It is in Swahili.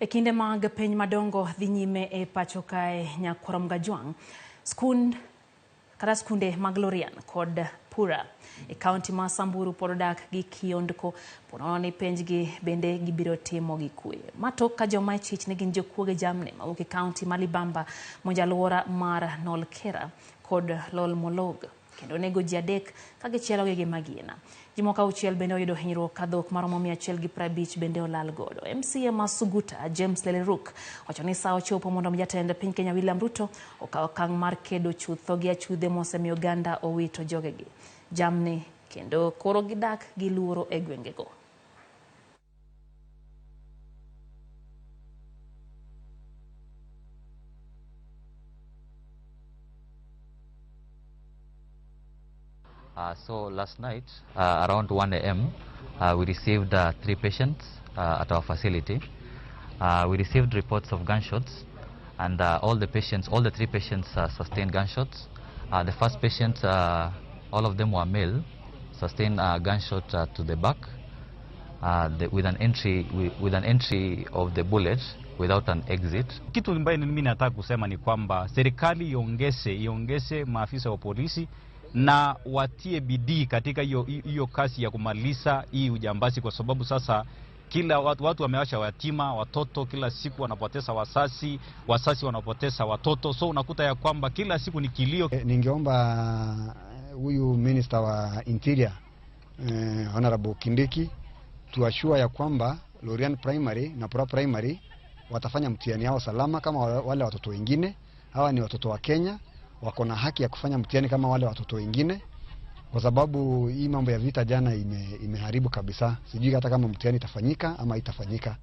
E kinde mag piny madongo dhi nyime e pacho kae Nyakwar skunde mag Lorian kod Pura e kaunti ma Samburu pod odak gi kiondko ponono ni penjgi bende gibiro timo gi kwe. Matok ka joma ichich ne gin jokuoge jamne mawuok e kaunti ma Libamba, Monj aluora mar Nolkera kod Lol Molog kendo nego ji 3 ka gichielo gi magina. Ji moko 6 bende oyudo hinyruok ka dhok maromo 150 bende olal godo. MCA ma Suguta James Leleruk wacho ni saa ochopo mondo jatend piny Kenya William Ruto okaw okang' mar kedo chutho gi achudhe mosemiyo oganda owito jogegi jamni kendo koro gidak gi luoro e gwengego. So last night, around 1 a.m., we received 3 patients at our facility. We received reports of gunshots, and all the 3 patients sustained gunshots. The first patient, all of them were male, sustained a gunshot to the back with an entry of the bullet without an exit. Kitu ambacho mimi nataka kusema ni kwamba serikali iongeze maafisa wa polisi na watie bidii katika hiyo kasi ya kumaliza hii ujambazi, kwa sababu sasa kila watu wamewasha yatima, watoto kila siku wanapoteza wasasi wanapoteza watoto, so unakuta ya kwamba kila siku ni kilio. Ningeomba huyu minister wa interior Honorable Kindiki tuashua ya kwamba Lorian Primary na Pura Primary watafanya mtihani yao salama kama wale watoto wengine. Hawa ni watoto wa Kenya, wako na haki ya kufanya mtihani kama wale watoto wengine, kwa sababu hii mambo ya vita jana imeharibu kabisa. Sijui hata kama mtihani itafanyika ama itafanyika.